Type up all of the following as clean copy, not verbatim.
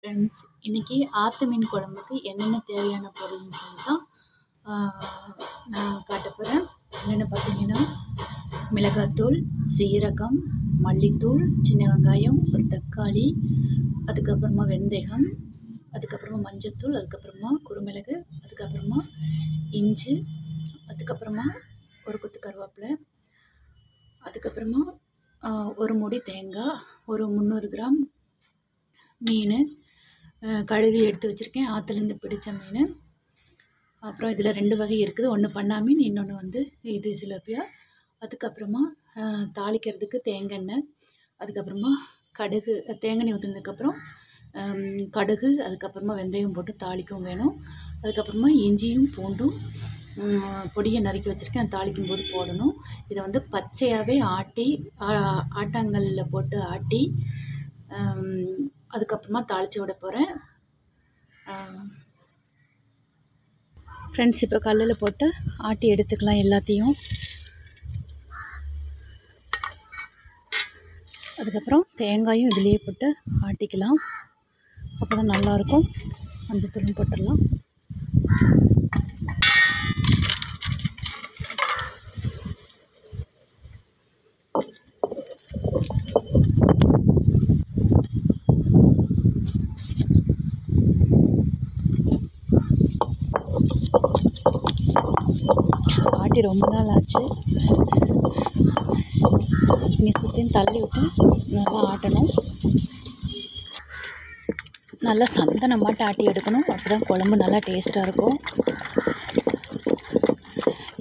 Friends, இன்றைக்கி ஆற்று மீன் குழம்புக்கு என்னென்ன தேவையான பொருள்னு சொல்லி தான் நான் காட்ட போகிறேன். என்னென்னு பார்த்தீங்கன்னா, மிளகாத்தூள், சீரகம், மல்லித்தூள், சின்ன வெங்காயம், ஒரு தக்காளி, அதுக்கப்புறமா வெந்தயம், அதுக்கப்புறமா மஞ்சத்தூள், அதுக்கப்புறமா குருமிளகு, அதுக்கப்புறமா இஞ்சி, அதுக்கப்புறமா ஒரு கொத்து கருவேப்பிலை, அதுக்கப்புறமா ஒரு மூடி தேங்காய், ஒரு 300 கிராம் மீன் கழுவி எடுத்து வச்சுருக்கேன். ஆற்றுலேருந்து பிடிச்ச மீன். அப்புறம் இதில் 2 வகை இருக்குது. ஒன்று பண்ணா மீன், இன்னொன்று வந்து இது சிலோப்பியா. அதுக்கப்புறமா தாளிக்கிறதுக்கு தேங்காய் எண்ணெய், அதுக்கப்புறமா கடுகு, தேங்காய் எண்ணெய் ஊற்றுனதுக்கப்புறம் கடுகு, அதுக்கப்புறமா வெந்தயம் போட்டு தாளிக்கவும் வேணும். அதுக்கப்புறமா இஞ்சியும் பூண்டும் பொடியை நறுக்கி வச்சுருக்கேன். அது தாளிக்கும் போது போடணும். இதை வந்து பச்சையாகவே ஆட்டி ஆட்டாங்கல்லில் போட்டு ஆட்டி அதுக்கப்புறமா தாளித்து விட போகிறேன். ஃப்ரெண்ட்ஸ், இப்போ கல்லில் போட்டு ஆட்டி எடுத்துக்கலாம் எல்லாத்தையும். அதுக்கப்புறம் தேங்காயும் இதிலேயே போட்டு ஆட்டிக்கலாம். அப்போ தான் நல்லாயிருக்கும். மஞ்சத்தூளும் போட்டுடலாம். ஆட்டி ரொம்ப நாள் ஆச்சு. இனி சுற்றியும் தள்ளி விட்டு நல்லா ஆட்டணும். நல்லா சந்தனமாட்டு ஆட்டி எடுக்கணும். அப்போ தான் குழம்பு நல்லா டேஸ்ட்டாக இருக்கும்.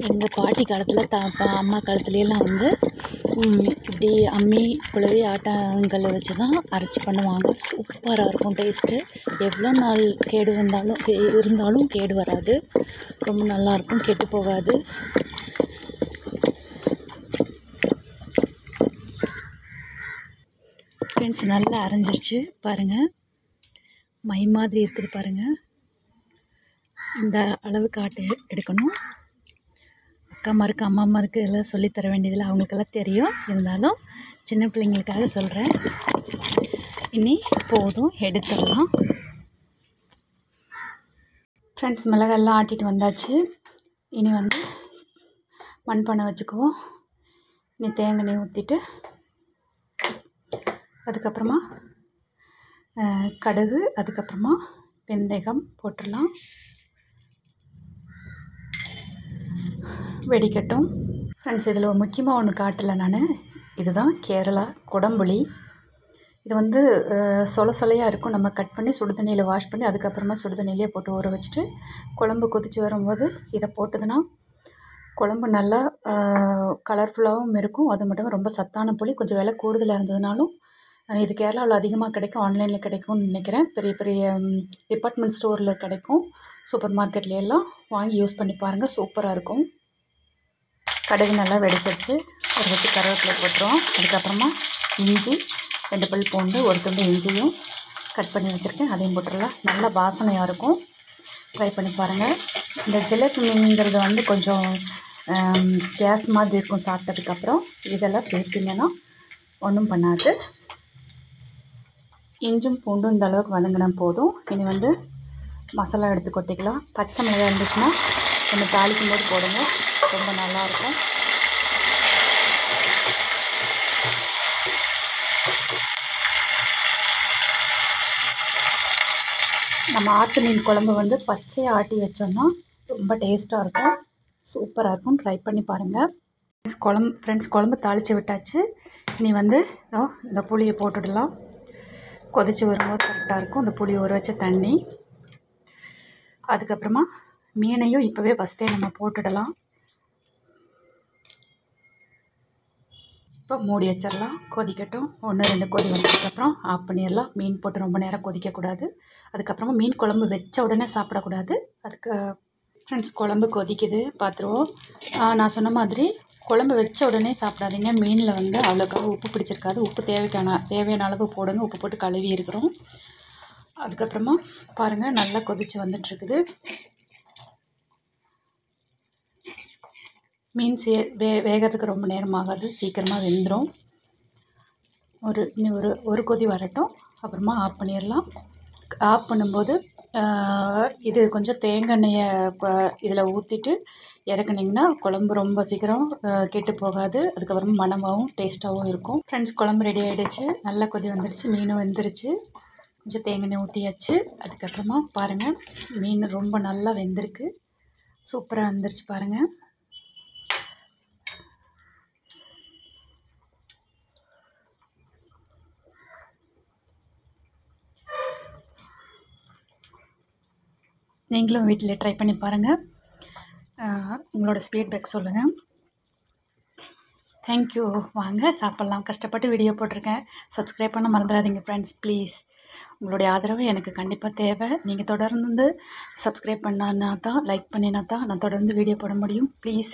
எங்கள் பாட்டி காலத்தில் அம்மா காலத்துலலாம் வந்து இப்படி அம்மி குழவி ஆட்டாங்கல்லை வச்சு தான் அரைச்சி பண்ணுவாங்க. சூப்பராக இருக்கும் டேஸ்ட்டு. எவ்வளோ நாள் இருந்தாலும் கேடு வராது. ரொம்ப நல்லாயிருக்கும், கெட்டு போகாது. ஃப்ரெண்ட்ஸ், நல்லா அரைஞ்சிருச்சு பாருங்கள். மை மாதிரி இருக்குது பாருங்கள். இந்த அளவுக்கு ஆட்டி எடுக்கணும். அக்காமாருக்கு அம்மாமாருக்கு எல்லாம் சொல்லித்தர வேண்டியதில்லை, அவங்களுக்கெல்லாம் தெரியும். இருந்தாலும் சின்ன பிள்ளைங்களுக்காக சொல்கிறேன். இனி போதும், எடுத்துடலாம். ஃப்ரெண்ட்ஸ், மிளகாயெல்லாம் ஆட்டிட்டு வந்தாச்சு. இனி வந்து மண்பானை வச்சுக்குவோம். இனி தேங்காய் எண்ணெய் ஊற்றிட்டு அதுக்கப்புறமா கடுகு, அதுக்கப்புறமா வெந்தயம் போட்டுடலாம். வெடிக்கட்டும். ஃப்ரெண்ட்ஸ், இதில் முக்கியமாக ஒன்று காட்டலை நான். இதுதான் கேரளா குடம்புளி. இது வந்து சொலையாக இருக்கும். நம்ம கட் பண்ணி சுடு தண்ணியில் வாஷ் பண்ணி அதுக்கப்புறமா சுடு தண்ணியிலே போட்டு ஊற வச்சுட்டு குழம்பு கொதித்து வரும்போது இதை போட்டதுன்னா குழம்பு நல்லா கலர்ஃபுல்லாகவும் இருக்கும். அது மட்டும் ரொம்ப சத்தான புளி. கொஞ்சம் விலை கூடுதலாக இருந்ததுனாலும் இது கேரளாவில் அதிகமாக கிடைக்கும். ஆன்லைனில் கிடைக்கும்னு நினைக்கிறேன். பெரிய பெரிய டிபார்ட்மெண்ட் ஸ்டோரில் கிடைக்கும். சூப்பர் மார்க்கெட்லையெல்லாம் வாங்கி யூஸ் பண்ணி பாருங்கள். சூப்பராக இருக்கும். கடுகு நல்லா வெடிச்சிருச்சு. ஒரு வச்சு கருவேப்பிலை போட்டுருவோம். அதுக்கப்புறமா இஞ்சி, 2 பல் பூண்டு, ஒரு துண்டு இஞ்சியும் கட் பண்ணி வச்சுருக்கேன். அதையும் போட்டுடலாம். நல்லா வாசனையாக இருக்கும். ட்ரை பண்ணி பாருங்கள். இந்த ஜிலேபி மீனுங்கிறது வந்து கொஞ்சம் கேஸ் மாதிரி இருக்கும் சாப்பிட்டதுக்கப்புறம். இதெல்லாம் சேர்த்திங்கன்னா ஒன்றும் பண்ணாது. இஞ்சும் பூண்டும் இந்த அளவுக்கு வதங்கினா போதும். இனி வந்து மசாலா எடுத்து கொட்டிக்கலாம். பச்சை மிளகாய் இருந்துச்சுன்னா கொஞ்சம் தாளிக்கும் போது போடுங்க, ரொம்ப நல்லாயிருக்கும். நம்ம ஆற்று மீன் குழம்பு வந்து பச்சையாக ஆட்டி வச்சோம்னா ரொம்ப டேஸ்ட்டாக இருக்கும். சூப்பராக இருக்கும். ட்ரை பண்ணி பாருங்கள். ஃப்ரெண்ட்ஸ், குழம்பு தாளித்து விட்டாச்சு. இனி வந்து இந்த புளியை போட்டுடலாம். கொதித்து வரும்போது கரெக்டாக இருக்கும். இந்த புளி ஊற வச்ச தண்ணி, அதுக்கப்புறமா மீனையும் இப்போவே ஃபஸ்ட்டே நம்ம போட்டுடலாம். இப்போ மூடி வச்சிடலாம். கொதிக்கட்டும். 1-2 கொதி வந்ததுக்கப்புறம் ஆஃப் பண்ணிடலாம். மீன் போட்டு ரொம்ப நேரம் கொதிக்கக்கூடாது. அதுக்கப்புறமா மீன் குழம்பு வச்ச உடனே சாப்பிடக்கூடாது. அதுக்கு ஃப்ரெண்ட்ஸ், குழம்பு கொதிக்குது, பார்த்துருவோம். நான் சொன்ன மாதிரி குழம்பு வச்ச உடனே சாப்பிடாதீங்க. மீனில் வந்து அவ்வளோக்காக உப்பு பிடிச்சிருக்காது. உப்பு தேவையான அளவு போடுங்க. உப்பு போட்டு கழுவி இருக்கிறோம். அதுக்கப்புறமா பாருங்கள், நல்லா கொதித்து வந்துட்டுருக்குது. மீன் வேகிறதுக்கு ரொம்ப நேரம் ஆகாது, சீக்கிரமாக வெந்துடும். இன்னும் ஒரு கொதி வரட்டும். அப்புறமா ஆஃப் பண்ணிடலாம். ஆஃப் பண்ணும்போது இது கொஞ்சம் தேங்காய் எண்ணெயை இதில் ஊற்றிட்டு இறக்குனிங்கன்னா குழம்பு ரொம்ப சீக்கிரம் கெட்டு போகாது. அதுக்கப்புறமா மணமாகவும் டேஸ்ட்டாகவும் இருக்கும். ஃப்ரெண்ட்ஸ், குழம்பு ரெடி ஆகிடுச்சு. நல்லா கொதி வந்துடுச்சு. மீனும் வெந்துருச்சு. கொஞ்சம் தேங்காய் எண்ணெய் ஊற்றியாச்சு. அதுக்கப்புறமா பாருங்கள், மீன் ரொம்ப நல்லா வெந்திருக்கு. சூப்பராக வந்துருச்சு பாருங்கள். நீங்களும் வீட்டில் ட்ரை பண்ணி பாருங்கள். உங்களோட ஃபீட்பேக் சொல்லுங்கள். தேங்க்யூ. வாங்க சாப்பிட்லாம். கஷ்டப்பட்டு வீடியோ போட்டிருக்கேன். சப்ஸ்கிரைப் பண்ண மறந்துடாதீங்க ஃப்ரெண்ட்ஸ், ப்ளீஸ். உங்களுடைய ஆதரவு எனக்கு கண்டிப்பாக தேவை. நீங்கள் தொடர்ந்து சப்ஸ்கிரைப் பண்ணால் தான், லைக் பண்ணினா தான் நான் தொடர்ந்து வீடியோ போட முடியும். ப்ளீஸ்